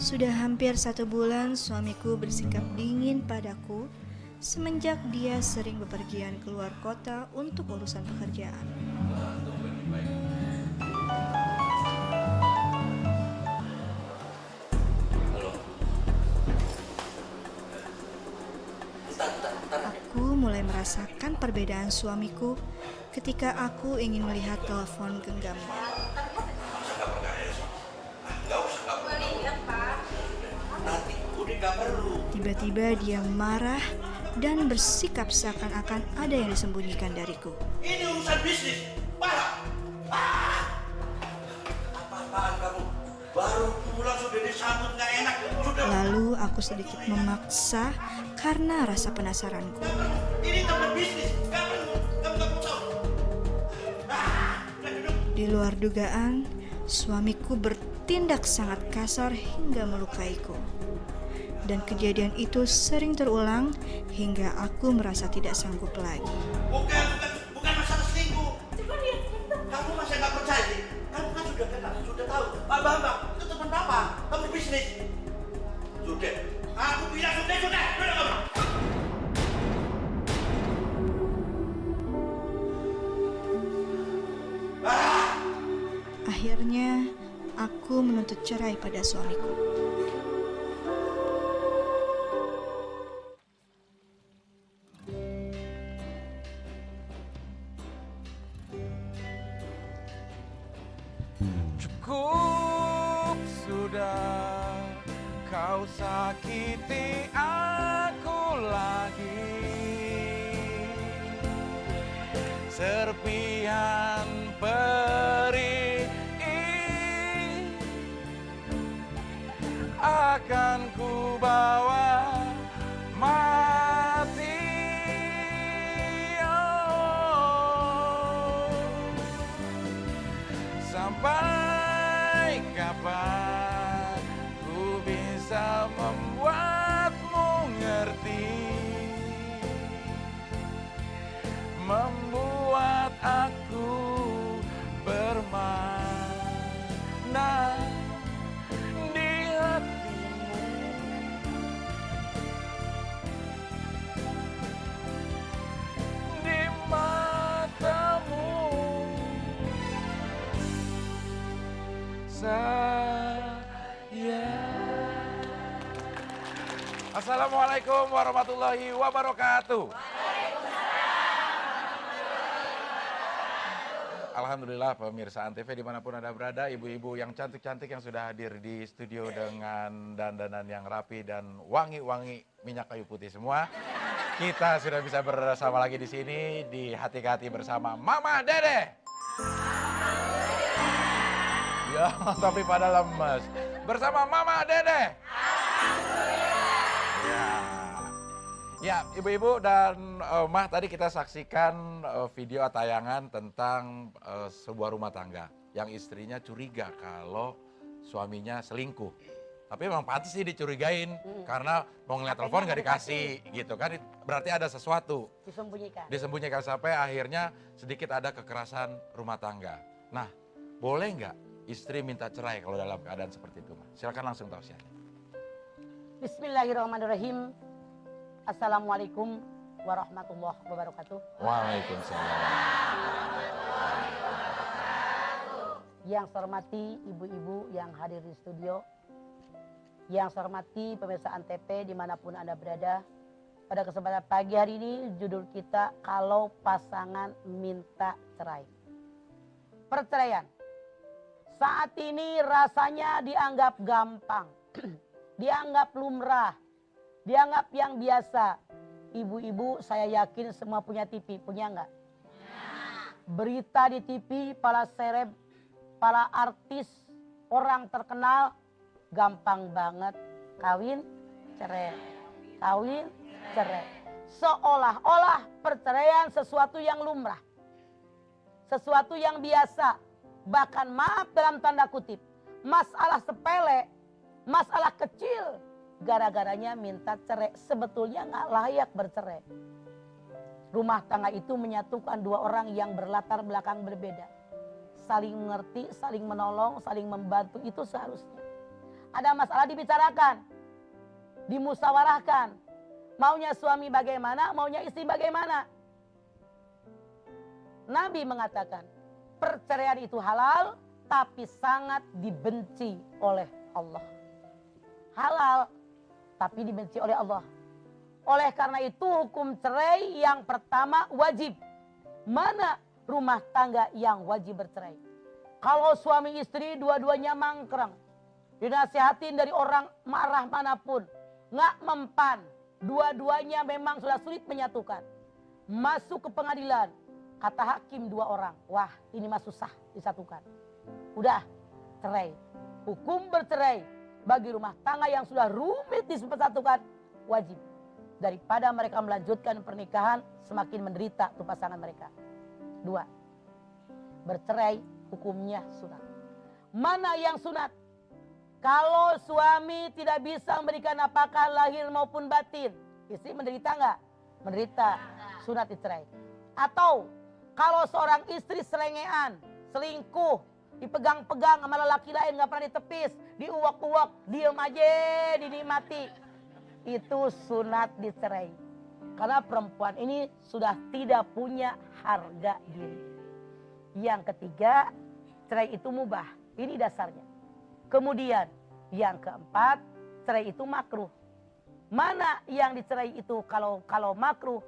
Sudah hampir 1 bulan suamiku bersikap dingin padaku semenjak dia sering bepergian keluar kota untuk urusan pekerjaan. Aku mulai merasakan perbedaan suamiku ketika aku ingin melihat telepon genggamnya. Tiba-tiba dia marah dan bersikap seakan-akan ada yang disembunyikan dariku. Ini urusan bisnis, paham? Apa-apaan kamu? Baru pulang sudah disambut nggak enak. Lalu aku sedikit memaksa karena rasa penasaranku. Ini tempat bisnis, nggak perlu. Kamu nggak tahu. Di luar dugaan, suamiku bertindak sangat kasar hingga melukaiku. Dan kejadian itu sering terulang hingga aku merasa tidak sanggup lagi. Bukan masalah selingkuh. Kamu masih nggak percaya? Kamu kan sudah kenal, sudah tahu. Pak Bambang itu teman Papa, kamu bisnis. Sudah, aku bilang sudah kamu. Akhirnya, aku menuntut cerai pada suamiku. Cukup sudah kau sakiti aku lagi. Serpihan perih akan ku bawa mati. Oh, sampai kapan ku bisa membuatmu ngerti, membuat aku bermana di hatimu. Di matamu saya. Assalamualaikum warahmatullahi wabarakatuh. Alhamdulillah pemirsa Antv dimanapun Anda berada, ibu-ibu yang cantik-cantik yang sudah hadir di studio dengan dandanan yang rapi dan wangi-wangi minyak kayu putih semua. Kita sudah bisa bersama lagi di sini di Hati ke Hati bersama Mama Dede. Ya, tapi pada lemes. Bersama Mama Dede. Ya, ibu-ibu dan Mah, tadi kita saksikan video tayangan tentang sebuah rumah tangga yang istrinya curiga kalau suaminya selingkuh. Tapi memang pantas sih dicurigain karena mau ngeliat telepon nggak dikasih gitu kan, berarti ada sesuatu. Disembunyikan sampai akhirnya sedikit ada kekerasan rumah tangga. Nah, boleh nggak istri minta cerai kalau dalam keadaan seperti itu, Mah? Silakan langsung tausiahnya. Bismillahirrahmanirrahim. Assalamualaikum warahmatullahi wabarakatuh. Waalaikumsalam. Yang saya hormati ibu-ibu yang hadir di studio, yang saya hormati pemirsa Antv dimanapun Anda berada. Pada kesempatan pagi hari ini judul kita kalau pasangan minta cerai. Perceraian saat ini rasanya dianggap gampang, dianggap lumrah, dianggap yang biasa. Ibu-ibu saya yakin semua punya TV, punya enggak? Berita di TV, para seleb, para artis, orang terkenal, gampang banget kawin, cerai. Kawin, cerai. Seolah-olah perceraian sesuatu yang lumrah. Sesuatu yang biasa. Bahkan maaf dalam tanda kutip, masalah sepele, masalah kecil, gara-garanya minta cerai. Sebetulnya nggak layak bercerai. Rumah tangga itu menyatukan dua orang yang berlatar belakang berbeda. Saling mengerti, saling menolong, saling membantu, itu seharusnya. ada masalah dibicarakan, dimusyawarahkan. Maunya suami bagaimana, maunya istri bagaimana. Nabi mengatakan, perceraian itu halal, tapi sangat dibenci oleh Allah. Halal, tapi dibenci oleh Allah. Oleh karena itu hukum cerai yang pertama wajib. Mana rumah tangga yang wajib bercerai? Kalau suami istri dua-duanya mangkreng, dinasihatin dari orang marah manapun, nggak mempan, dua-duanya memang sudah sulit menyatukan. Masuk ke pengadilan, kata hakim 2 orang, wah ini mah susah disatukan. Udah, cerai. Hukum bercerai bagi rumah tangga yang sudah rumit disatukan wajib. Daripada mereka melanjutkan pernikahan semakin menderita tuh pasangan mereka. 2, bercerai hukumnya sunat. Mana yang sunat? Kalau suami tidak bisa memberikan nafkah lahir maupun batin, istri menderita enggak? Menderita, sunat dicerai. Atau kalau seorang istri selengean, selingkuh, dipegang-pegang sama lelaki lain nggak pernah ditepis, diuak-uak, diem aja, dinikmati, itu sunat dicerai. Karena perempuan ini sudah tidak punya harga diri. Yang ketiga, cerai itu mubah. Ini dasarnya. Kemudian yang keempat, cerai itu makruh. Mana yang dicerai itu kalau makruh?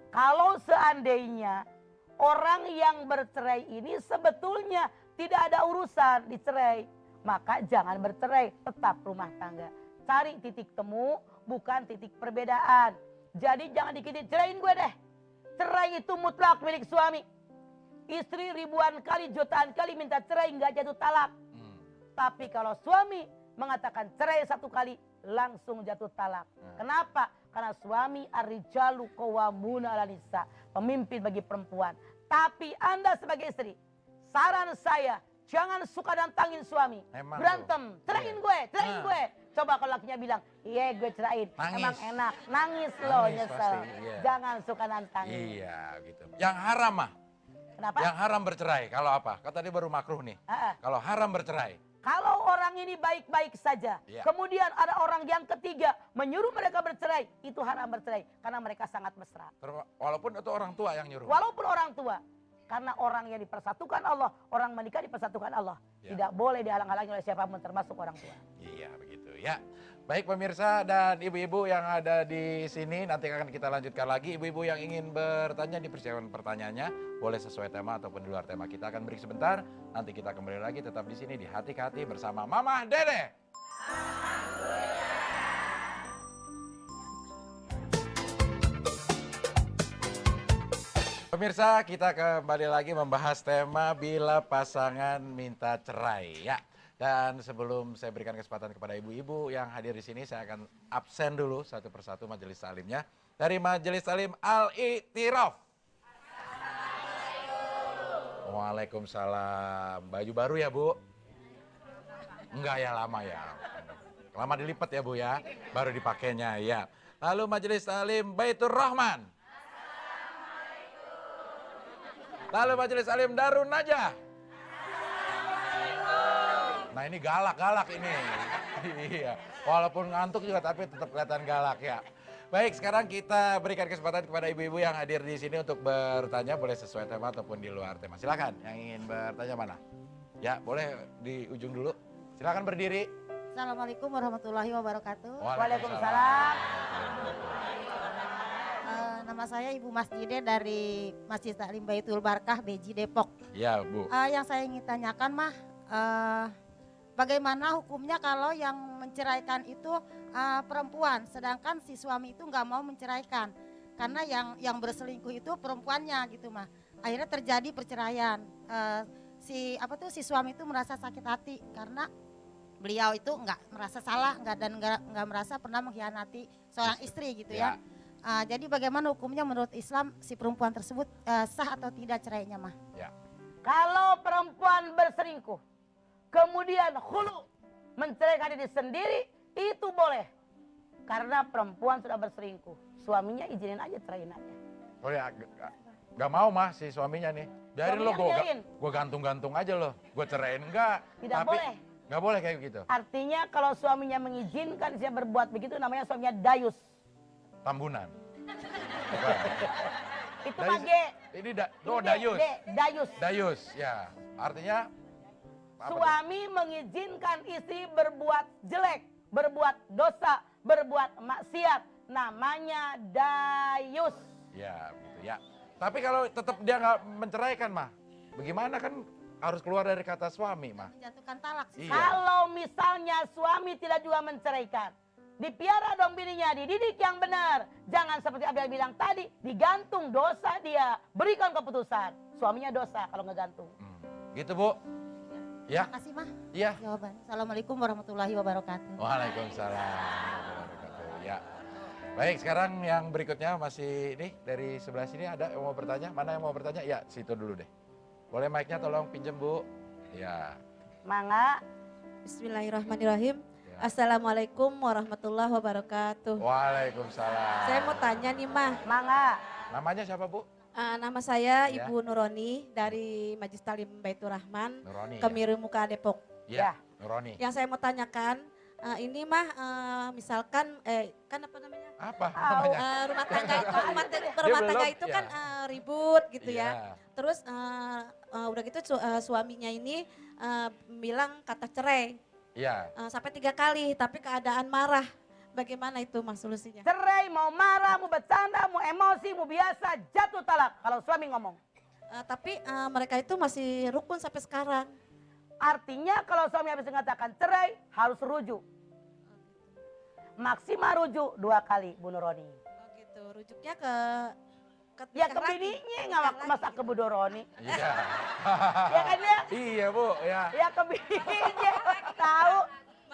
Kalau seandainya orang yang bercerai ini sebetulnya tidak ada urusan dicerai, maka jangan bercerai, tetap rumah tangga. Cari titik temu, bukan titik perbedaan. Jadi jangan dikit cerain gue deh. Cerai itu mutlak milik suami. Istri ribuan kali, jutaan kali minta cerai, nggak jatuh talak. Tapi kalau suami mengatakan cerai 1 kali, langsung jatuh talak. Kenapa? Karena suami ar-rijalu qawwamuna 'alan nisa, pemimpin bagi perempuan. Tapi Anda sebagai istri, saran saya, jangan suka nantangin suami. Emang berantem, tuh. cerain Iya. gue, cerain gue. Coba kalau lakinya bilang, iya gue cerain. Nangis. Emang enak, nangis loh, Nangis nyesel. pasti, iya. Jangan suka nantangin. Iya gitu. Yang haram mah. Kenapa? Yang haram bercerai. Kalau apa? Kan tadi baru makruh nih. Kalau haram bercerai. Kalau orang ini baik-baik saja, Iya. kemudian ada orang yang ketiga menyuruh mereka bercerai, itu haram bercerai. Karena mereka sangat mesra. Walaupun itu orang tua yang nyuruh. Walaupun orang tua. Karena orang yang dipersatukan Allah, orang menikah dipersatukan Allah. Ya. Tidak boleh dihalang-halangi oleh siapapun termasuk orang tua. Iya begitu ya. Baik pemirsa dan ibu-ibu yang ada di sini, nanti akan kita lanjutkan lagi. Ibu-ibu yang ingin bertanya dipersiapkan pertanyaannya, boleh sesuai tema ataupun di luar tema. Kita akan break sebentar, nanti kita kembali lagi tetap di sini di Hati ke Hati bersama Mama Dede. Pemirsa, kita kembali lagi membahas tema bila pasangan minta cerai ya. Dan sebelum saya berikan kesempatan kepada ibu-ibu yang hadir di sini, saya akan absen dulu satu persatu majelis talimnya. Dari Majelis Talim Al-I'tiraf. Waalaikumsalam. Baju baru ya, Bu? Enggak ya, lama ya. Lama dilipat ya, Bu ya. Baru dipakainya ya. Lalu Majelis Talim Baitur Rahman. Lalu Majelis Talim Darun Najah. Nah ini galak-galak ini. Iya. Walaupun ngantuk juga tapi tetap kelihatan galak ya. Baik, sekarang kita berikan kesempatan kepada ibu-ibu yang hadir di sini untuk bertanya, boleh sesuai tema ataupun di luar tema. Silakan, yang ingin bertanya mana? Ya, boleh di ujung dulu. Silakan berdiri. Assalamualaikum warahmatullahi wabarakatuh. Waalaikumsalam. Nama saya Ibu Masjide dari Masjid Taklim Baitul Barakah Beji Depok. Ya, Bu. Yang saya ingin tanyakan mah, bagaimana hukumnya kalau yang menceraikan itu perempuan, sedangkan si suami itu nggak mau menceraikan, karena yang berselingkuh itu perempuannya gitu mah. Akhirnya terjadi perceraian. Si suami itu merasa sakit hati karena beliau itu nggak merasa salah nggak merasa pernah mengkhianati seorang istri gitu ya. Jadi bagaimana hukumnya menurut Islam si perempuan tersebut sah atau tidak cerainya mah? Ya. Kalau perempuan berselingkuh, kemudian khulu, menceraikan diri sendiri, itu boleh. Karena perempuan sudah berselingkuh, suaminya izinin aja, ceraiin aja. Oh ya, gak mau mah si suaminya nih. Biarin lo, Suaminya iyain. gue gantung-gantung aja lo. Gue ceraiin enggak. Tidak boleh. Nggak boleh kayak gitu. Artinya kalau suaminya mengizinkan dia berbuat begitu namanya suaminya dayus. Tambunan. Bukan. Itu Dayus. mage. Ini Ini dayus. dayus. Dayus, ya. Artinya apa tuh? Suami mengizinkan istri berbuat jelek, berbuat dosa, berbuat maksiat. Namanya dayus. Ya, gitu ya. Tapi kalau tetap dia nggak menceraikan, mah, bagaimana kan harus keluar dari kata suami, mah? Menjatuhkan talak sih. Iya. Kalau misalnya suami tidak juga menceraikan, dipiara dong bininya, dididik yang benar. Jangan seperti Abel bilang tadi, digantung dosa dia. Berikan keputusan. Suaminya dosa kalau ngegantung. Gitu, Bu. Ya, Terima kasih, Mah. iya. Jawaban. Assalamualaikum warahmatullahi wabarakatuh. Waalaikumsalam warahmatullahi wabarakatuh. Ya. Baik, sekarang yang berikutnya masih ini dari sebelah sini ada yang mau bertanya. Mana yang mau bertanya? Ya, situ dulu deh. Boleh mic-nya tolong pinjem, Bu. Ya. Mangga, Bismillahirrahmanirrahim. Ya. Assalamualaikum warahmatullahi wabarakatuh. Waalaikumsalam. Saya mau tanya nih Mah, mangga. Namanya siapa, Bu? nama saya Ya. Ibu Nuroni dari Majelis Talim Baitur Rahman, Nuroni. Kemiru Muka Depok. Ya, Nuroni. Yang saya mau tanyakan, ini Mah misalkan kan apa namanya? Apa namanya? Rumah tangga itu Dia rumah tangga belum, itu ya. kan ribut gitu Iya. ya. Terus udah gitu suaminya ini bilang kata cerai Iya. sampai 3 kali, tapi keadaan marah. Bagaimana itu Mas solusinya? Cerai, mau marah, mau bercanda, mau emosi, mau biasa, jatuh talak kalau suami ngomong. Tapi mereka itu masih rukun sampai sekarang. Artinya kalau suami habis mengatakan cerai, harus rujuk. Maksimal rujuk 2 kali, Bu Nuroni. Oh gitu, rujuknya ke Ya nikah ke lagi. bininya Nikah nggak lagi. masa ke Bu Nuroni. Iya. Ya kan ya? Iya, Bu, ya. Ya ke bininya. Tahu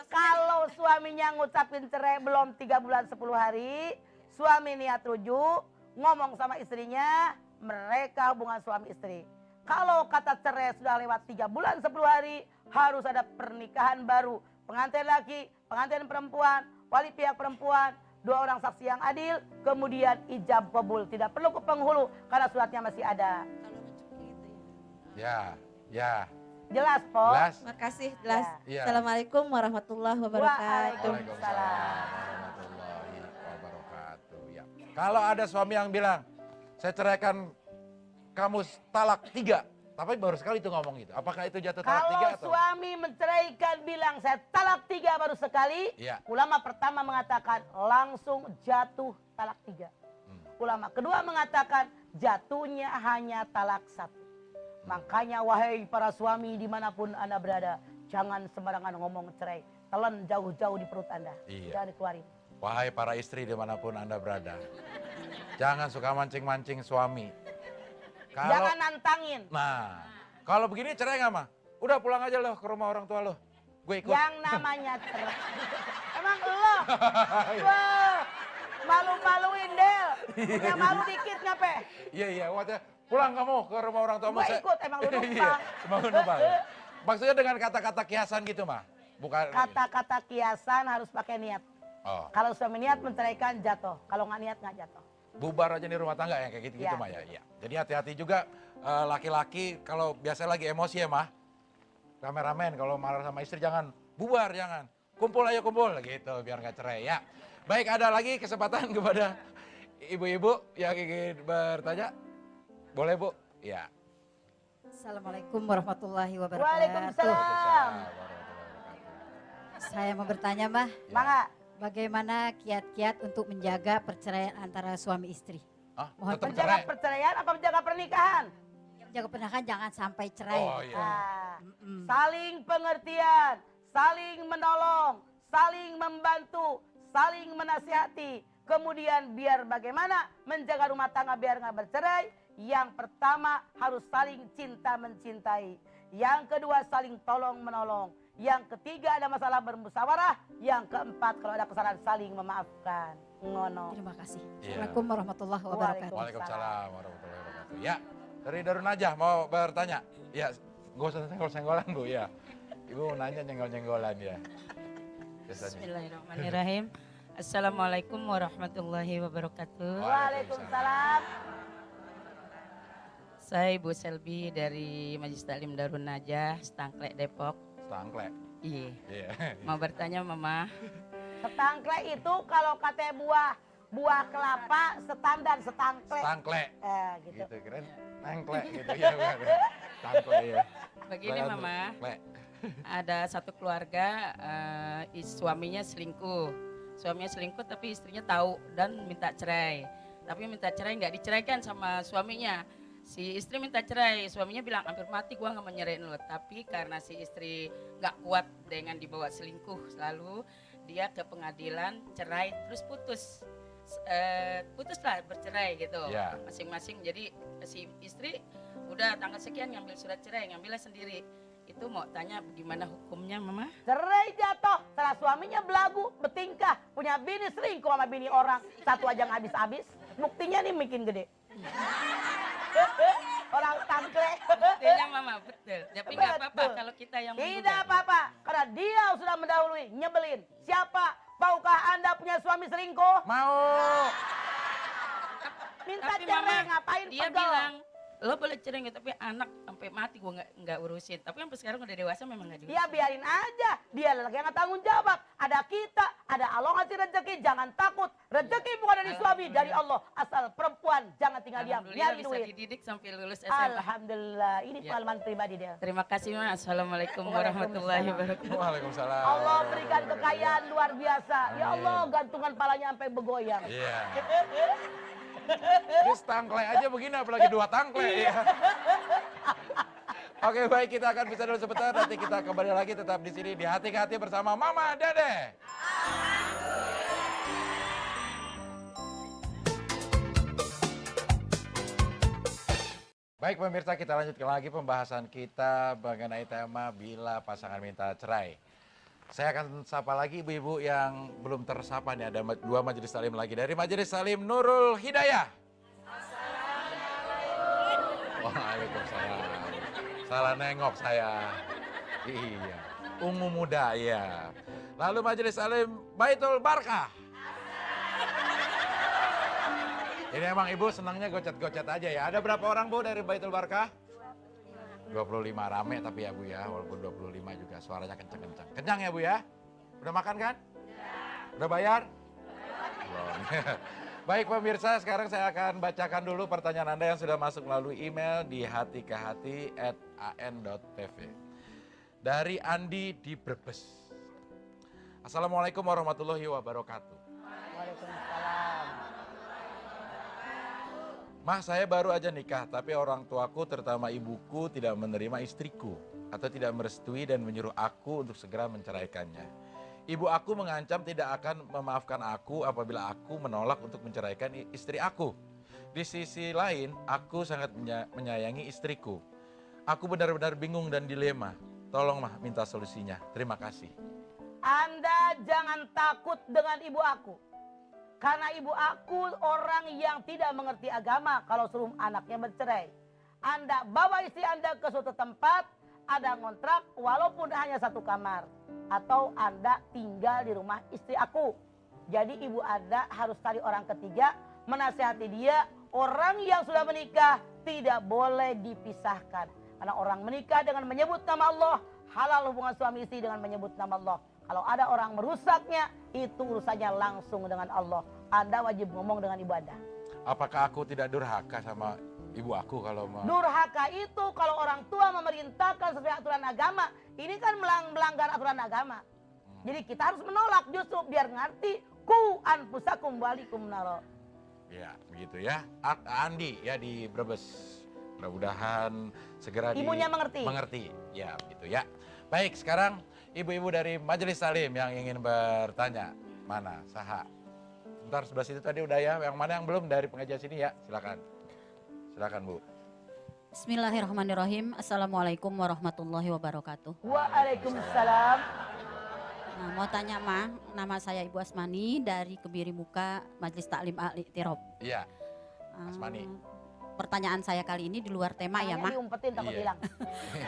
kalau suaminya ngucapin cerai belum 3 bulan 10 hari, suami niat rujuk, ngomong sama istrinya, mereka hubungan suami istri. Kalau kata cerai sudah lewat 3 bulan 10 hari, harus ada pernikahan baru. Pengantin laki, pengantin perempuan, wali pihak perempuan, 2 orang saksi yang adil, kemudian ijab kabul. Tidak perlu ke penghulu karena suratnya masih ada. Kalau rujuknya gitu ya. Ya, ya. Jelas, Po? Jelas? Makasih, jelas. Ya. Assalamualaikum warahmatullahi wabarakatuh. Waalaikumsalam warahmatullahi wabarakatuh. Ya. Kalau ada suami yang bilang, saya ceraikan kamu talak 3, tapi baru sekali itu ngomong gitu. Apakah itu jatuh talak 3 Kalau atau? suami menceraikan bilang saya talak 3 baru sekali, Iya. ulama pertama mengatakan langsung jatuh talak 3. Ulama kedua mengatakan jatuhnya hanya talak 1. Makanya wahai para suami dimanapun Anda berada, jangan sembarangan ngomong cerai. Telan jauh-jauh di perut Anda, Iya. jangan dikeluarin. Wahai para istri dimanapun Anda berada, jangan suka mancing-mancing suami. Jangan nantangin. Nah, kalau begini cerai nggak mah? Udah pulang aja loh ke rumah orang tua lo. Gue ikut. Yang namanya cerai. Emang lo? Wah, malu-maluin Del. Punya malu dikit ngape? Iya, iya. Waktu pulang kamu ke rumah orang tua. Gua ikut, emang lu numpang. Iya, emang lu numpang. Maksudnya dengan kata-kata kiasan gitu mah? Bukan. Kata-kata kiasan harus pakai niat. Oh, Kalau suami niat menceraikan jatuh. Kalau nggak niat nggak jatuh. bubar aja nih rumah tangga yang kayak gitu-gitu Iya. mah ya. Iya. Jadi hati-hati juga laki-laki kalau biasa lagi emosi ya mah. Kameramen kalau marah sama istri jangan bubar, jangan. Kumpul ayo kumpul gitu biar nggak cerai ya. Baik, ada lagi kesempatan kepada ibu-ibu yang ingin bertanya. Boleh, Bu? Ya. Assalamualaikum warahmatullahi wabarakatuh. Waalaikumsalam. Saya mau bertanya, Mbah, Mangga. bagaimana kiat-kiat untuk menjaga perceraian antara suami istri? Ah, Mohon tetap Menjaga cerai. perceraian apa menjaga pernikahan? Menjaga pernikahan jangan sampai cerai. Oh iya. Nah, Mm-mm. saling pengertian, saling menolong, saling membantu, saling menasihati. Kemudian biar bagaimana menjaga rumah tangga biar nggak bercerai. Yang pertama harus saling cinta mencintai. Yang kedua saling tolong menolong. Yang ketiga ada masalah bermusyawarah. Yang keempat kalau ada kesalahan saling memaafkan. Ngono. Terima kasih. Iya. Assalamualaikum warahmatullahi wabarakatuh. Waalaikumsalam warahmatullahi wabarakatuh. Ya, dari Darun Najah mau bertanya. Ya, gak usah senggol-senggolan Bu ya. Ibu mau nanya nyenggol-nyenggolan ya. Biasanya. Bismillahirrahmanirrahim. Assalamualaikum warahmatullahi wabarakatuh. Waalaikumsalam. Saya Ibu Selby dari Majelis Taklim Darun Najah, Stangklek Depok. Stangklek. Iya. Iya. Mau bertanya Mama? Setangkle itu kalau kata buah kelapa standar setangkle. Tangkle. Gitu. Gitu keren. Tangkle gitu ya. Bukan. Tangkle ya. Begini Silakan, Bu. Mama, Kle. ada satu keluarga suaminya selingkuh. Suaminya selingkuh tapi istrinya tahu dan minta cerai. Tapi minta cerai nggak diceraikan sama suaminya. Si istri minta cerai, suaminya bilang hampir mati gua nggak mau nyerain lo. Tapi karena si istri nggak kuat dengan dibawa selingkuh selalu, dia ke pengadilan cerai terus putus. Putuslah bercerai gitu Ya. masing-masing. Jadi si istri udah tanggal sekian ngambil surat cerai, ngambilnya sendiri. Itu mau tanya gimana hukumnya Mama? Cerai jatuh, setelah suaminya belagu, bertingkah, punya bini selingkuh sama bini orang. Satu aja nggak habis-habis, buktinya nih makin gede. Orang tangkle. Buktinya Mama, betul. Tapi nggak apa-apa Betul. kalau kita yang Tidak menggugat. apa-apa, karena dia sudah mendahului, nyebelin. Siapa? Maukah Anda punya suami selingkuh? Mau. Minta Tapi cerai, Mama, ngapain dia pegel? bilang, lo boleh cerai nggak, tapi anak sampai mati gue nggak urusin. Tapi sampai sekarang udah dewasa memang nggak diurusin. Ya biarin aja, dia lagi yang tanggung jawab. Ada kita, ada Allah ngasih rezeki, jangan takut. Rezeki bukan dari suami, dari Allah. Asal perempuan, jangan tinggal diam, Alhamdulillah nyari bisa duit. dididik sampai lulus SMA. Alhamdulillah, ini Ya. pengalaman pribadi dia. Terima kasih Mas. Assalamualaikum Waalaikumsalam. warahmatullahi wabarakatuh. Waalaikumsalam. Allah berikan kekayaan luar biasa. Ya Allah, Amin. gantungan palanya sampai bergoyang. Iya. Terus tangkle aja begini apalagi dua tangkle ya. Oke baik, kita akan bisa dulu sebentar, nanti kita kembali lagi tetap di sini di Hati ke Hati bersama Mama Dede. Baik pemirsa, kita lanjutkan lagi pembahasan kita mengenai tema bila pasangan minta cerai. Saya akan sapa lagi ibu-ibu yang belum tersapa nih, ada dua majelis salim lagi. Dari Majelis Salim Nurul Hidayah. Waalaikumsalam. Salah nengok saya. Iya. Ungu muda ya. Lalu Majelis Salim Baitul Barkah. Ini emang ibu senangnya gocet-gocet aja ya. Ada berapa orang bu dari Baitul Barkah? 25 rame tapi ya bu ya, walaupun 25 juga suaranya kencang-kencang. Kencang ya bu ya? Udah makan kan? Udah bayar? Belum. Baik pemirsa, sekarang saya akan bacakan dulu pertanyaan Anda yang sudah masuk melalui email di hatikehati@an.tv. Dari Andi di Brebes. Assalamualaikum warahmatullahi wabarakatuh. Waalaikumsalam. Mah, saya baru aja nikah, tapi orang tuaku terutama ibuku tidak menerima istriku atau tidak merestui dan menyuruh aku untuk segera menceraikannya. Ibu aku mengancam tidak akan memaafkan aku apabila aku menolak untuk menceraikan istri aku. Di sisi lain, aku sangat menyayangi istriku. Aku benar-benar bingung dan dilema. Tolong mah minta solusinya. Terima kasih. Anda jangan takut dengan ibu aku. Karena ibu aku orang yang tidak mengerti agama kalau suruh anaknya bercerai. Anda bawa istri Anda ke suatu tempat, ada kontrak walaupun hanya satu kamar. Atau Anda tinggal di rumah istri aku. Jadi ibu Anda harus cari orang ketiga, menasihati dia, orang yang sudah menikah tidak boleh dipisahkan. Karena orang menikah dengan menyebut nama Allah, halal hubungan suami istri dengan menyebut nama Allah. Kalau ada orang merusaknya, itu urusannya langsung dengan Allah. Anda wajib ngomong dengan ibu Anda. Apakah aku tidak durhaka sama ibu aku kalau mau... Durhaka itu kalau orang tua memerintahkan sesuai aturan agama. Ini kan melanggar aturan agama. Jadi kita harus menolak justru biar ngerti. Ku anfusakum walikum naro. Ya, begitu ya. Andi ya di Brebes. Mudah-mudahan segera Ibunya mengerti. Mengerti, ya begitu ya. Baik, sekarang ibu-ibu dari Majelis Salim yang ingin bertanya. Mana? Saha. Bentar, sebelah situ tadi udah ya. Yang mana yang belum dari pengajian sini ya? Silakan. Silakan Bu. Bismillahirrahmanirrahim. Assalamualaikum warahmatullahi wabarakatuh. Waalaikumsalam. Nah, mau tanya mah, nama saya Ibu Asmani dari Kebiri Muka Majelis Taklim Al-Iqtirab. Iya, Asmani. Pertanyaan saya kali ini di luar tema ya mah. Diumpetin takut Iya. hilang. Iya.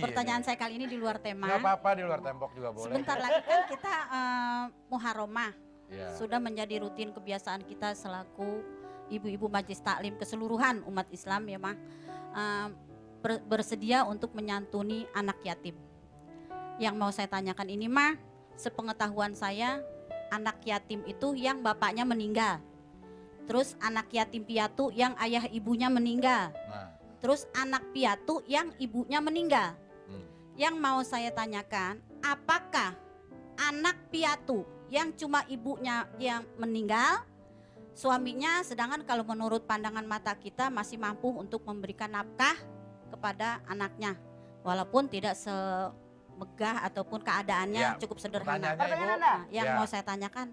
Pertanyaan saya kali ini di luar tema. Gak apa-apa, di luar tembok juga boleh. Sebentar lagi kan kita Muharramah. Iya. Sudah menjadi rutin kebiasaan kita selaku ibu-ibu Majelis Taklim keseluruhan umat Islam ya mah. Bersedia untuk menyantuni anak yatim. Yang mau saya tanyakan ini mah, sepengetahuan saya anak yatim itu yang bapaknya meninggal. Terus anak yatim piatu yang ayah ibunya meninggal. Nah, Terus anak piatu yang ibunya meninggal. hmm. Yang mau saya tanyakan, apakah anak piatu yang cuma ibunya yang meninggal, suaminya sedangkan kalau menurut pandangan mata kita masih mampu untuk memberikan nafkah kepada anaknya. Walaupun tidak semegah ataupun keadaannya Ya, cukup sederhana. pertanyaannya, Ibu. Pertanyaan Anda. Nah, yang Ya. mau saya tanyakan,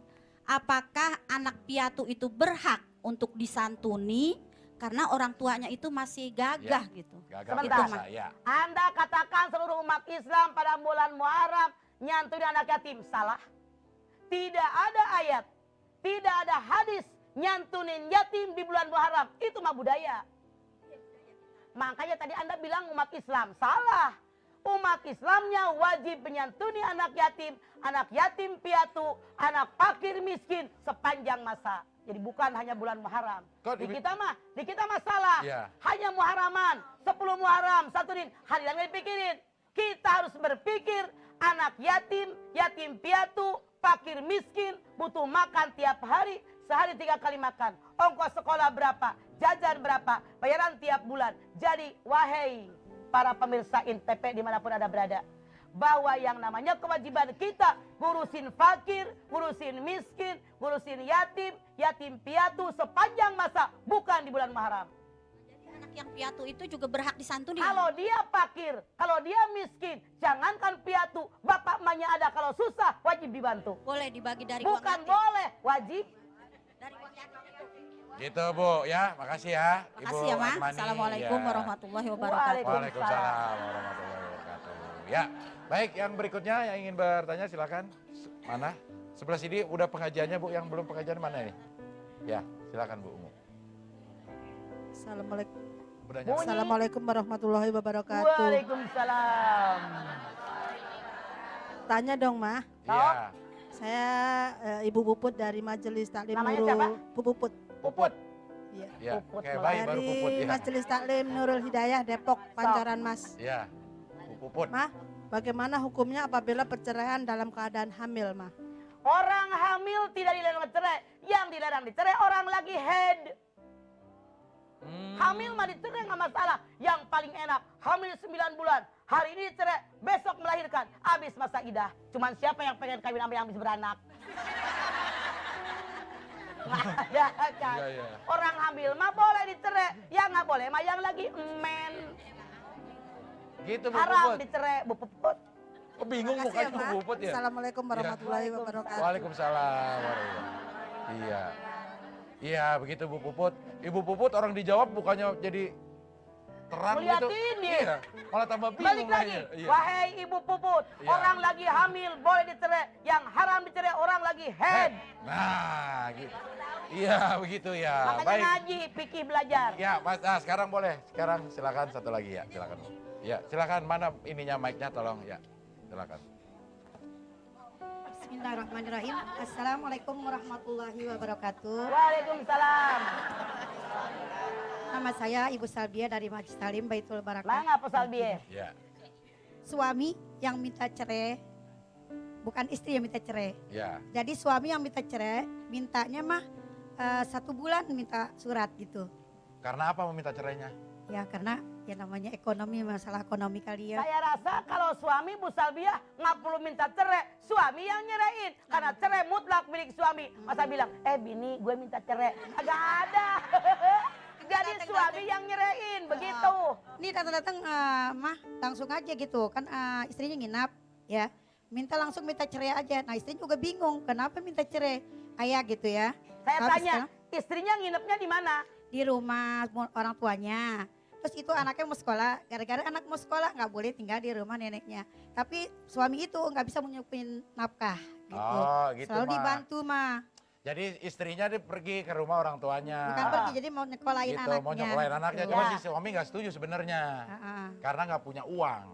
apakah anak piatu itu berhak untuk disantuni karena orang tuanya itu masih gagah gitu? Gagal Sebentar. puasa, ya. Anda katakan seluruh umat Islam pada bulan Muharram nyantuni anak yatim. Salah. Tidak ada ayat, tidak ada hadis nyantunin yatim di bulan Muharram. Itu mah budaya. Makanya tadi Anda bilang umat Islam. Salah. Umat Islamnya wajib menyantuni anak yatim piatu, anak fakir miskin sepanjang masa. Jadi bukan hanya bulan Muharram. Kok Di di- kita mah salah. Iya. Hanya Muharraman, 10 Muharram, satu din. Hari yang dipikirin. Kita harus berpikir anak yatim, yatim piatu, fakir miskin, butuh makan tiap hari, sehari 3 kali makan. Ongkos sekolah berapa, jajan berapa, bayaran tiap bulan. Jadi wahai para pemirsa INTP dimanapun Anda berada, bahwa yang namanya kewajiban kita ngurusin fakir, ngurusin miskin, ngurusin yatim, yatim piatu sepanjang masa, bukan di bulan Muharram. Jadi anak yang piatu itu juga berhak disantuni. Kalau dia fakir, kalau dia miskin, jangankan piatu, bapak emaknya ada, kalau susah wajib dibantu. Boleh dibagi dari uang Bukan yatim. boleh, wajib. Dari uang yatim itu. Gitu Bu ya, makasih ya Ibu Makasih ya, Ma. Asmani. Assalamualaikum Ya. warahmatullahi wabarakatuh. Waalaikumsalam warahmatullahi wabarakatuh. Ya, baik yang berikutnya yang ingin bertanya silakan. Mana? Sebelah sini udah pengajiannya Bu, yang belum pengajian mana ini? Ya, silakan Bu Umu. Assalamualaikum. Udah nyampe. Assalamualaikum warahmatullahi wabarakatuh. Waalaikumsalam. Tanya dong, Ma. Iya, Saya Ibu Puput dari Majelis Taklim Namanya Nurul siapa? Puput. Puput. Iya. Ya, Puput, kayak Mbak. bayi baru Dari Puput ya. Majelis Taklim Nurul Hidayah Depok, Pancoran Mas. Iya, Bu Puput. Ma, bagaimana hukumnya apabila perceraian dalam keadaan hamil, Ma? Orang hamil tidak dilarang cerai, yang dilarang dicerai orang lagi head. Hamil mah dicerai nggak masalah. Yang paling enak, hamil 9 bulan. Hari ini dicerai, besok melahirkan. Habis masa idah. Cuman siapa yang pengen kawin sama yang habis beranak? Ya kan? Iya, iya. Orang hamil mah boleh dicerai. Yang nggak boleh mah yang lagi men. Gitu Bu Haram Puput. dicerai, Bu Puput. Oh, bingung Makasih mukanya ya, Bu Ma. Puput ya. Assalamualaikum warahmatullahi wabarakatuh. Waalaikumsalam warahmatullahi. Iya. Iya, begitu Bu Puput. Ibu Puput orang dijawab bukannya jadi terang gitu. Ngeliatin ya. Iya, malah tambah bingung. Balik lagi, nanya. Iya. wahai ibu Puput, Iya. orang lagi hamil boleh dicerai, yang haram dicerai orang lagi head. Nah, gitu. Iya, begitu ya. Makanya Baik. ngaji, fikih belajar. Ya, Mas, sekarang boleh. Sekarang silakan satu lagi ya, silakan. Ya, silakan mana ininya mic-nya tolong ya. Silakan. Bismillahirrahmanirrahim. Assalamualaikum warahmatullahi wabarakatuh. Waalaikumsalam. Nama saya Ibu Salbia dari Majelis Taklim Baitul Barakah. Mangga pesal biye. Ya. Suami yang minta cerai, bukan istri yang minta cerai. Ya. Jadi suami yang minta cerai, mintanya mah 1 bulan minta surat gitu. Karena apa meminta cerainya? Ya karena ya namanya ekonomi, masalah ekonomi kali ya. Saya rasa kalau suami Bu Salbiah nggak perlu minta cerai, suami yang nyerain. Karena cerai mutlak milik suami. Masa bilang, bini gue minta cerai. Agak ada. Jadi suami yang nyerain, begitu. Ini datang-datang mah langsung aja gitu kan istrinya nginap ya. Minta langsung minta cerai aja. Nah istrinya juga bingung kenapa minta cerai. Kayak gitu ya. Saya Habis tanya, sekarang istrinya nginepnya di mana? di rumah orang tuanya. Terus itu anaknya mau sekolah, gara-gara anak mau sekolah nggak boleh tinggal di rumah neneknya. Tapi suami itu nggak bisa menyupin nafkah gitu. Oh, gitu, Selalu Ma. dibantu mah. Jadi istrinya dia pergi ke rumah orang tuanya. Bukan pergi, jadi mau nyekolahin Gitu, anaknya. mau nyekolahin anaknya. Gitu. Cuma Ya. si suami nggak setuju sebenarnya. Ah. Karena nggak punya uang.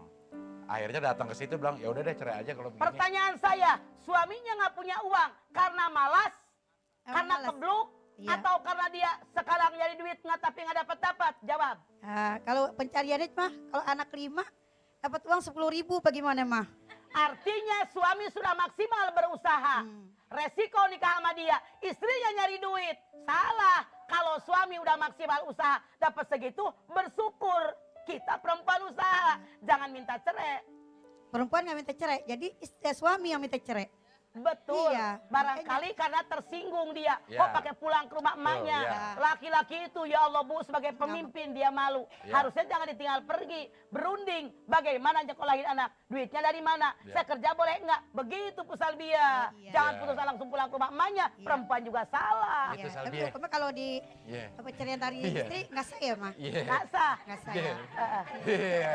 Akhirnya datang ke situ bilang, ya udah deh cerai aja kalau begini. Pertanyaan saya, suaminya nggak punya uang karena malas, karena malas. kebluk, Iya. atau karena dia sekarang nyari duit nggak tapi nggak dapat? Jawab. Kalau pencariannya mah, kalau anak 5 dapat uang 10.000 bagaimana mah? Artinya suami sudah maksimal berusaha. Resiko nikah sama dia, istrinya nyari duit. Salah. Kalau suami udah maksimal usaha, dapat segitu, bersyukur. Kita perempuan usaha, jangan minta cerai. Perempuan nggak minta cerai, jadi suami yang minta cerai. Betul, Iya, barangkali karena tersinggung dia. Ya. Kok pakai pulang ke rumah emaknya. ya. Laki-laki itu ya Allah Bu sebagai pemimpin dia malu. Ya. Harusnya jangan ditinggal pergi. Berunding, bagaimana nyekolahin anak. Duitnya dari mana, saya kerja boleh enggak. Begitu Bu Salbia. Iya. Jangan Ya. putus langsung pulang ke rumah emaknya. Iya. Perempuan juga salah. Gitu, Iya, Salbi. tapi cuma kalau di Iya. perceraian dari Iya. istri nggak sah ya mah. Iya. Nggak sah. Nggak sah Iya. ya. Iya.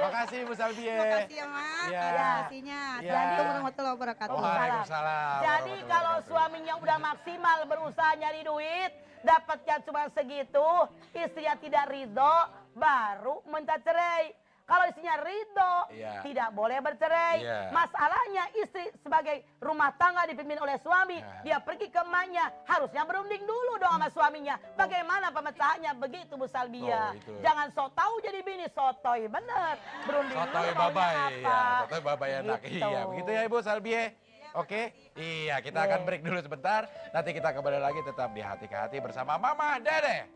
Makasih Bu Salbie. Terima kasih ya mak. Iya. Informasinya. Iya. Assalamualaikum warahmatullahi wabarakatuh. Waalaikumsalam. Jadi kalau suaminya udah maksimal berusaha nyari duit, dapatnya cuma segitu, istrinya tidak ridho, baru minta cerai. Kalau istrinya ridho, Iya. tidak boleh bercerai. Iya. Masalahnya istri sebagai rumah tangga dipimpin oleh suami, Iya. dia pergi ke emaknya, harusnya berunding dulu dong sama suaminya. Bagaimana pemecahannya? Begitu Bu Salbia. Oh, itu. Jangan sok tahu jadi bini, sotoy bener. Berunding Sotoy dulu maunya babai, apa. ya. Sotoy babai enak. Gitu. Iya, begitu ya Ibu Salbie. Oke, iya kita akan break dulu sebentar. Nanti kita kembali lagi tetap di Hati ke Hati bersama Mama Dede.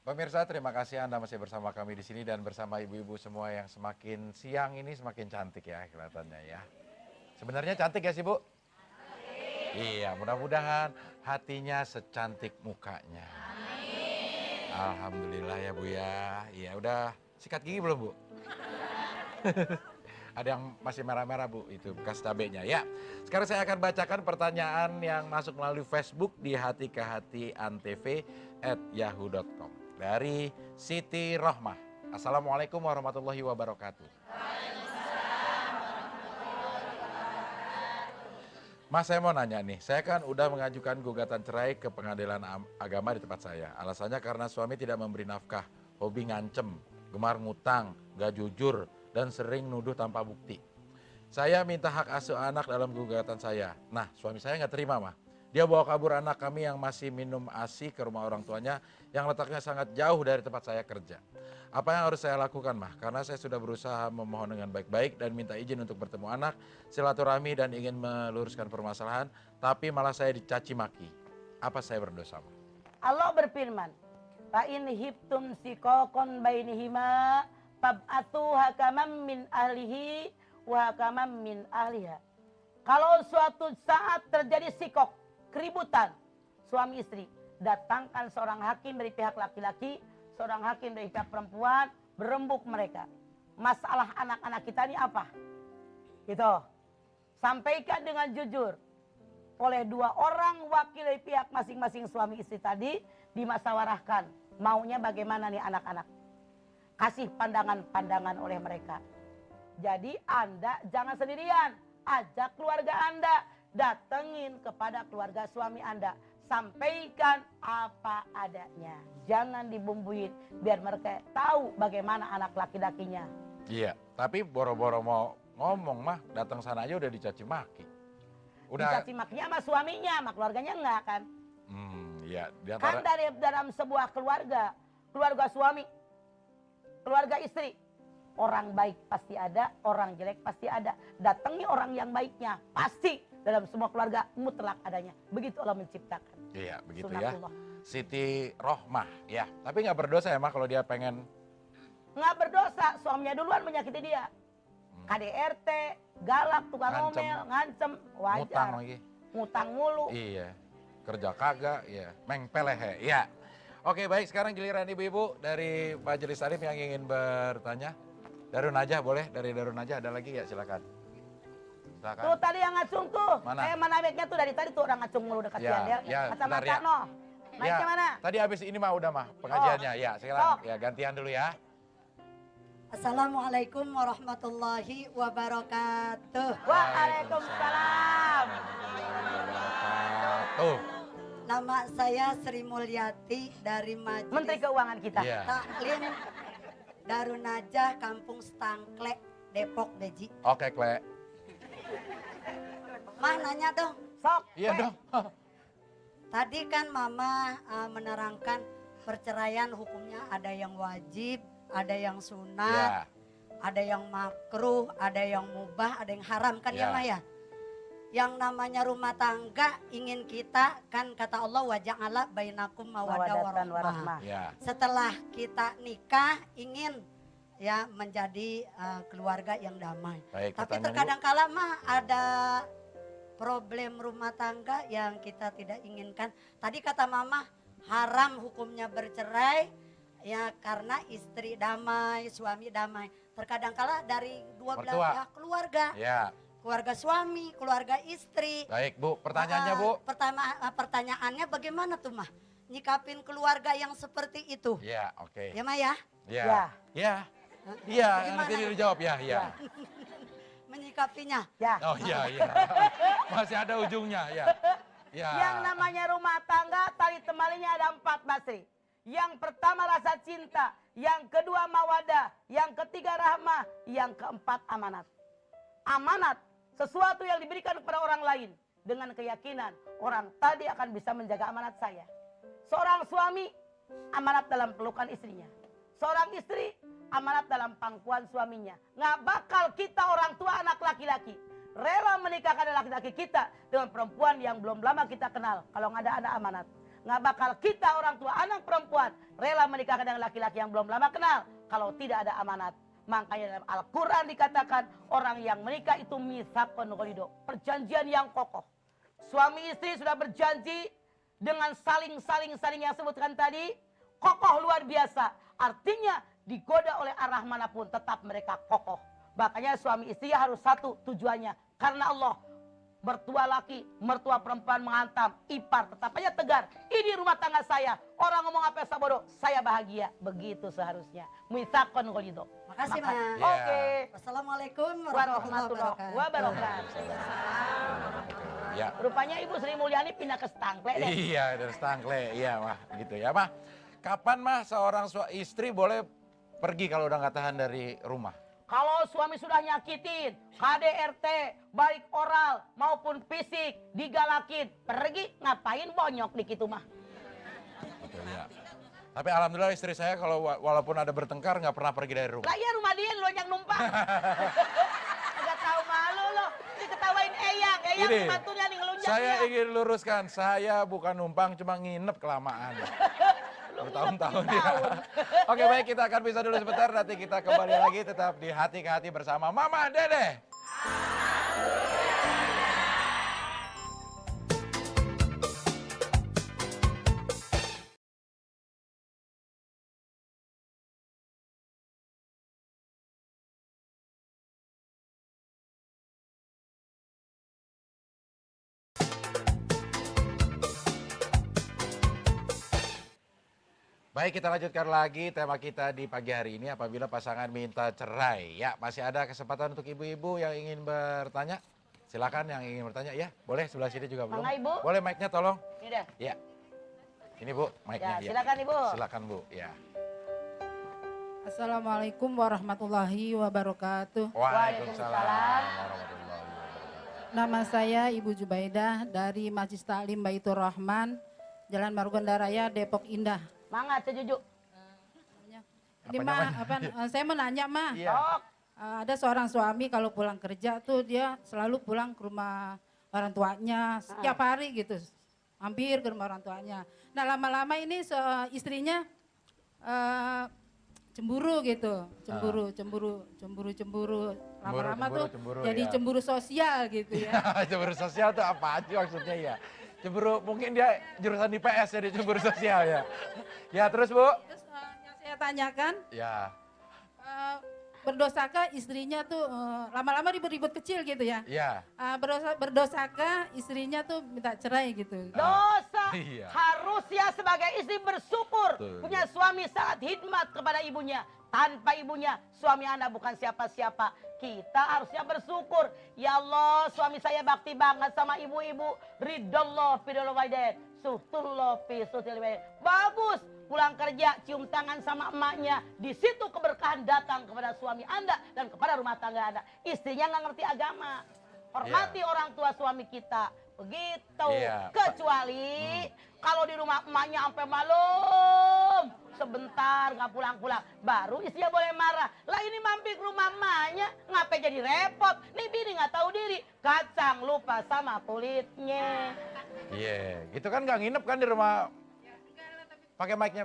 Pemirsa, terima kasih Anda masih bersama kami di sini dan bersama ibu-ibu semua yang semakin siang ini semakin cantik ya kelihatannya ya. Sebenarnya cantik ya sih Bu? Iya, mudah-mudahan hatinya secantik mukanya. Alhamdulillah ya Bu ya. Iya, udah sikat gigi belum Bu? Ada yang masih merah-merah Bu, itu bekas cabenya ya. Sekarang saya akan bacakan pertanyaan yang masuk melalui Facebook di hatikehati@yahoo.com. Dari Siti Rohmah. Assalamualaikum warahmatullahi wabarakatuh. Mas, saya mau nanya nih, saya kan udah mengajukan gugatan cerai ke pengadilan agama di tempat saya. Alasannya karena suami tidak memberi nafkah, hobi ngancem, gemar ngutang, gak jujur, dan sering nuduh tanpa bukti. Saya minta hak asuh anak dalam gugatan saya. Nah, suami saya nggak terima, mah. Dia bawa kabur anak kami yang masih minum ASI ke rumah orang tuanya yang letaknya sangat jauh dari tempat saya kerja. Apa yang harus saya lakukan, mah? Karena saya sudah berusaha memohon dengan baik-baik dan minta izin untuk bertemu anak, silaturahmi dan ingin meluruskan permasalahan, tapi malah saya dicaci maki. Apa saya berdosa, mah? Allah berfirman, "Fa in hibtum siqaqan bainihima fab'atu hakaman min ahlihi wa hakaman min ahliha." Kalau suatu saat terjadi sikok, keributan suami istri, datangkan seorang hakim dari pihak laki-laki, seorang hakim dari pihak perempuan, berembuk mereka. Masalah anak-anak kita ini apa? Gitu. Sampaikan dengan jujur. Oleh dua orang wakil dari pihak masing-masing suami istri tadi, dimusyawarahkan. Maunya bagaimana nih anak-anak? Kasih pandangan-pandangan oleh mereka. Jadi Anda jangan sendirian. Ajak keluarga Anda. Datengin kepada keluarga suami Anda. Sampaikan apa adanya. Jangan dibumbuin. Biar mereka tahu bagaimana anak laki-lakinya. Iya, tapi boro-boro mau ngomong mah, datang sana aja udah dicaci maki. Udah. Dicaci makinya sama suaminya, sama keluarganya enggak kan? Iya. Kan dari dalam sebuah keluarga. Keluarga suami. Keluarga istri. Orang baik pasti ada, orang jelek pasti ada. Datangi orang yang baiknya. Pasti. Dalam semua keluarga mutlak adanya. Begitu Allah menciptakan. Iya, begitu Sunatullah. ya. Siti Rohmah, ya. Tapi nggak berdosa ya, mah kalau dia pengen. Nggak berdosa, suaminya duluan menyakiti dia. KDRT, galak, tukang Ngancem. ngomel, ngancem, wajar. Ngutang lagi. Ngutang mulu. Iya. Kerja kagak, iya. Mengpelehe, iya. Oke, baik. Sekarang giliran ibu-ibu dari Majelis Talim yang ingin bertanya. Darun Najah boleh? Dari Darun Najah ada lagi ya, silakan. Tuh tadi yang ngacung tuh. Mana? Mana naiknya tuh dari tadi tuh orang ngacung mulu dekat Ya, dia. ya, Kacamata bentar ya. no. Naiknya mana? Tadi habis ini mah udah mah pengajiannya. Ya, sekarang ya gantian dulu ya. Assalamualaikum warahmatullahi wabarakatuh. Waalaikumsalam. Tuh. Nama saya Sri Mulyati dari Majelis Menteri Keuangan kita. Iya. Taklim Darun Najah, Kampung Stangklek, Depok, Deji. Oke, Kle. Mah nanya dong. Sok. Iya dong. Tadi kan Mama menerangkan perceraian hukumnya ada yang wajib, ada yang sunat, ada yang makruh, ada yang mubah, ada yang haram kan ya Maya? Yang namanya rumah tangga ingin kita kan kata Allah waja'ala bainakum mawaddah warahmah. Setelah kita nikah ingin ya menjadi keluarga yang damai. Tapi terkadang kala mah ada problem rumah tangga yang kita tidak inginkan. Tadi kata mama haram hukumnya bercerai ya karena istri damai, suami damai. Terkadang kala dari dua belah pihak keluarga. Keluarga suami, keluarga istri. Baik Bu, pertanyaannya Bu. Pertanyaannya bagaimana tuh mah? Nyikapin keluarga yang seperti itu. Ya, oke. Ya Maya? Ya. Nanti dijawab ya. Menyikapinya. Oh iya. Masih ada ujungnya ya. Yang namanya rumah tangga tali temalinya ada 4 Basri. Yang pertama rasa cinta, yang kedua mawadah, yang ketiga rahmah, yang keempat amanat. Amanat sesuatu yang diberikan kepada orang lain dengan keyakinan orang tadi akan bisa menjaga amanat saya. Seorang suami amanat dalam pelukan istrinya. Seorang istri amanat dalam pangkuan suaminya. Nggak bakal kita orang tua anak laki-laki rela menikahkan laki-laki kita dengan perempuan yang belum lama kita kenal kalau nggak ada amanat. Nggak bakal kita orang tua anak perempuan rela menikahkan dengan laki-laki yang belum lama kenal kalau tidak ada amanat. Makanya dalam Al-Quran dikatakan orang yang menikah itu mitsaqun ghalidho, perjanjian yang kokoh. Suami istri sudah berjanji dengan saling yang sebutkan tadi, kokoh luar biasa. Artinya digoda oleh arah manapun tetap mereka kokoh. Makanya suami istri harus satu tujuannya karena Allah. Mertua laki, mertua perempuan menghantam, ipar tetap aja tegar. Ini rumah tangga saya. Orang ngomong apa yang bodoh, saya bahagia. Begitu seharusnya. Mitsaqun ghalidho. Makasih, Ma. Oke. Wassalamualaikum warahmatullahi wabarakatuh. Ya. Rupanya Ibu Sri Mulyani pindah ke Stangkle deh. Iya, dari Stangkle. Iya, Mah. Gitu ya, Mah. Kapan, Mah, seorang istri boleh pergi kalau udah nggak tahan dari rumah? Kalau suami sudah nyakitin, KDRT, baik oral maupun fisik, digalakin, pergi ngapain bonyok di situ mah. Betul ya. Tapi alhamdulillah istri saya kalau walaupun ada bertengkar nggak pernah pergi dari rumah. Lah iya rumah dia lo yang numpang. Agak tahu malu lo, diketawain Eyang pembantunya nih ngelunjak. Saya ingin luruskan, saya bukan numpang cuma nginep kelamaan. Bertahun-tahun ya. Oke baik, kita akan bisa dulu sebentar, nanti kita kembali lagi tetap di Hati ke Hati bersama Mama Dede. Baik, kita lanjutkan lagi tema kita di pagi hari ini apabila pasangan minta cerai. Ya, masih ada kesempatan untuk ibu-ibu yang ingin bertanya. Silakan yang ingin bertanya ya. Boleh sebelah sini juga belum? Mangga, Ibu. Boleh mic-nya tolong. Ini dah. Ya. Ini Bu, mic-nya. Ya, silakan Ibu. Silakan Bu, ya. Assalamualaikum warahmatullahi wabarakatuh. Waalaikumsalam warahmatullahi wabarakatuh. Nama saya Ibu Jubaidah dari Masjid Taklim Baitur Rahman, Jalan Margonda Raya, Depok Indah. Mangga sejujuk. Ini mah saya mau nanya mah. Iya. Ada seorang suami kalau pulang kerja tuh dia selalu pulang ke rumah orang tuanya setiap hari gitu. Hampir ke rumah orang tuanya. Nah, lama-lama ini istrinya cemburu gitu. Cemburu. Lama-lama tuh jadi cemburu sosial gitu ya. Cemburu sosial tuh apa aja maksudnya ya? Cemburu, mungkin dia jurusan IPS jadi cemburu sosial ya. Ya terus Bu. Terus yang saya tanyakan, ya. Berdosakah istrinya tuh lama-lama ribut-ribut kecil gitu ya? Iya. Berdosakah istrinya tuh minta cerai gitu? Dosa. Iya. Harus ya sebagai istri bersyukur. Punya suami sangat hikmat kepada ibunya. Tanpa ibunya, suami Anda bukan siapa-siapa. Kita harusnya bersyukur. Ya Allah, suami saya bakti banget sama ibu-ibu. Ridallah fidul waidain. Suhtullah fi suhtil waidain. Bagus. Pulang kerja, cium tangan sama emaknya. Di situ keberkahan datang kepada suami Anda dan kepada rumah tangga Anda. Istrinya nggak ngerti agama. Hormati orang tua suami kita. begitu. Iya. Kecuali kalau di rumah emaknya sampai malam, sebentar nggak pulang-pulang, baru istrinya boleh marah. Lah ini mampir ke rumah emaknya, ngapain jadi repot? Nih bini nggak tahu diri, kacang lupa sama kulitnya. Iya, gitu kan nggak nginep kan di rumah? Pakai mic-nya.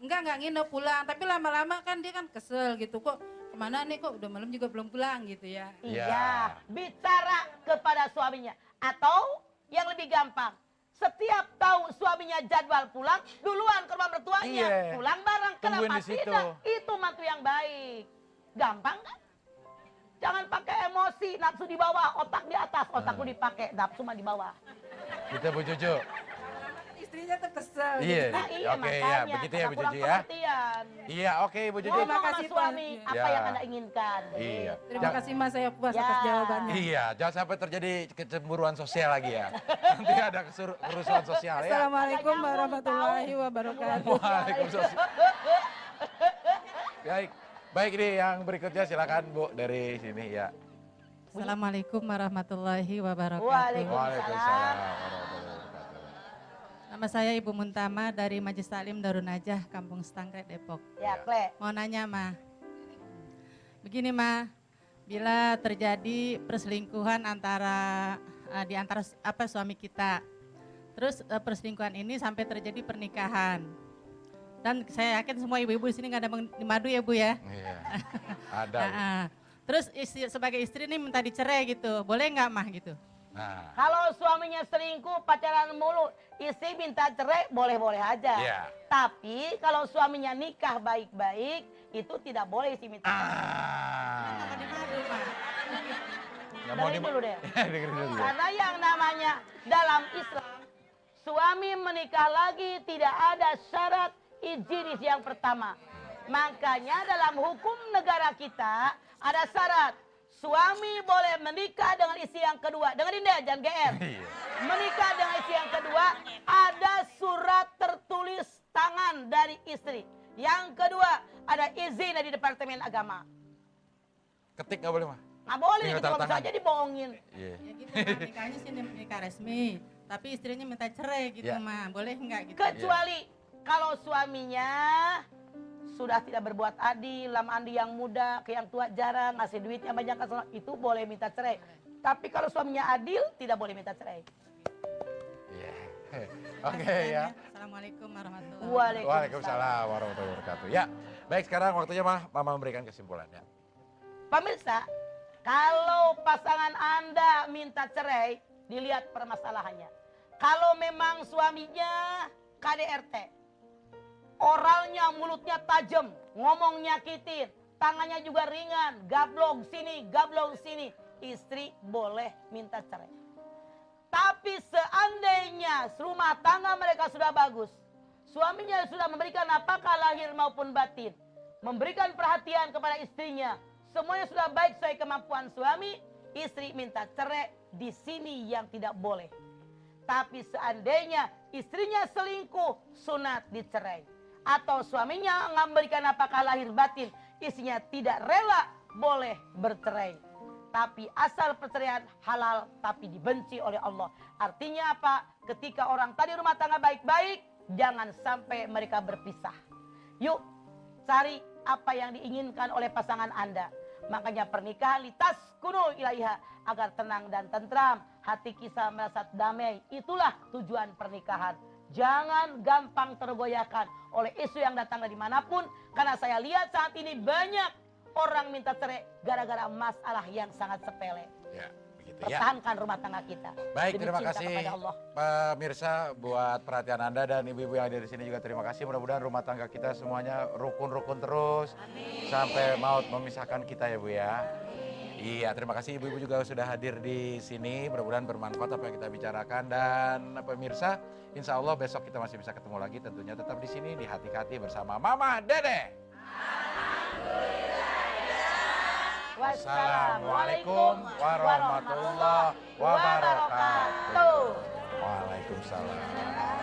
Enggak nginep pulang, tapi lama-lama kan dia kan kesel gitu kok. Kemana nih kok udah malam juga belum pulang gitu ya. Iya, bicara kepada suaminya. Atau yang lebih gampang, setiap tahu suaminya jadwal pulang, duluan ke rumah mertuanya. Iya. Pulang bareng, Tungguin kenapa di situ. tidak? Itu mantu yang baik. Gampang kan? Jangan pakai emosi, nafsu di bawah, otak di atas. Otakku dipakai, nafsu mah di bawah. Gitu Bu Cucu. Istrinya tuh kesel. Iya, Nah, iya oke ya, makanya, begitu ya karena Bu kurang Cucu ya. pengertian. Iya, oke Bu Cucu. Ngomong sama suami, apa Ya. yang Anda inginkan. Iya. Terima kasih Mas, saya puas Ya. atas jawabannya. Iya, jangan sampai terjadi kecemburuan sosial lagi ya. Nanti ada kerusuhan sosial ya. Assalamualaikum warahmatullahi wabarakatuh. Waalaikumsalam. Baik, baik nih yang berikutnya silakan Bu dari sini ya. Assalamualaikum warahmatullahi wabarakatuh. Waalaikumsalam warahmatullahi wabarakatuh. Nama saya Ibu Muntama dari Majelis Taklim Darun Najah, Kampung Setangkret, Depok. Ya, Kle. Mau nanya, Ma. Begini, Ma. Bila terjadi perselingkuhan di antara suami kita. Terus perselingkuhan ini sampai terjadi pernikahan. Dan saya yakin semua ibu-ibu di sini nggak ada di madu ya, Bu ya. Iya. Ada. Terus sebagai istri ini minta dicerai gitu. Boleh nggak, Mah gitu? Nah, Kalau suaminya selingkuh, pacaran mulu, istri minta cerai, boleh-boleh aja. Iya. Tapi kalau suaminya nikah baik-baik, itu tidak boleh istri minta cerai. nggak mau Dengerin dulu deh. Dengerin dulu. Karena yang namanya dalam Islam, suami menikah lagi tidak ada syarat izin istri yang pertama. Makanya dalam hukum negara kita ada syarat. Suami boleh menikah dengan istri yang kedua. Dengerin deh, jangan GR. Menikah dengan istri yang kedua, ada surat tertulis tangan dari istri. Yang kedua, ada izin dari Departemen Agama. Ketik nggak boleh mah? Nggak boleh, Tinggal gitu tanda bisa tangan. aja dibohongin. Iya. Ya gitu, Ma. Nikahnya sih nikah resmi. Tapi istrinya minta cerai gitu, Ya. Ma. Boleh nggak gitu? Kecuali kalau suaminya sudah tidak berbuat adil, lamandi yang muda, ke yang tua jarang, ngasih duitnya banyak, itu boleh minta cerai. Tapi kalau suaminya adil, tidak boleh minta cerai. Iya. Oke ya. Assalamualaikum warahmatullahi Waalaikumsalam. Waalaikumsalam warahmatullahi wabarakatuh. Ya, baik sekarang waktunya Mama memberikan kesimpulannya. Pemirsa, kalau pasangan Anda minta cerai, dilihat permasalahannya. Kalau memang suaminya KDRT, oralnya, mulutnya tajam, ngomong nyakitin, tangannya juga ringan, gablong sini, istri boleh minta cerai. Tapi seandainya rumah tangga mereka sudah bagus, suaminya sudah memberikan nafkah lahir maupun batin, memberikan perhatian kepada istrinya, semuanya sudah baik sesuai kemampuan suami, istri minta cerai, di sini yang tidak boleh. Tapi seandainya istrinya selingkuh, sunat dicerai. Atau suaminya memberikan nafkah lahir batin, istrinya tidak rela, boleh bercerai. Tapi asal perceraian halal tapi dibenci oleh Allah. Artinya apa? Ketika orang tadi rumah tangga baik-baik, jangan sampai mereka berpisah. Yuk cari apa yang diinginkan oleh pasangan Anda. Makanya pernikahan litaskunu ilaiha, agar tenang dan tentram, hati kita merasa damai. Itulah tujuan pernikahan. Jangan gampang tergoyahkan oleh isu yang datang dari manapun. Karena saya lihat saat ini banyak orang minta cerai gara-gara masalah yang sangat sepele. Ya, begitu ya. Pertahankan rumah tangga kita. Baik, Demi terima cinta kasih kepada Allah. pemirsa buat perhatian Anda dan ibu-ibu yang ada di sini juga terima kasih. Mudah-mudahan rumah tangga kita semuanya rukun-rukun terus. Amin. Sampai maut memisahkan kita ya Bu ya. Iya, terima kasih ibu-ibu juga sudah hadir di sini. Mudah-mudahan bermanfaat apa yang kita bicarakan dan pemirsa, insya Allah besok kita masih bisa ketemu lagi. Tentunya tetap di sini di Hati-Hati bersama Mama Dede. Wassalamualaikum warahmatullahi wabarakatuh. Waalaikumsalam.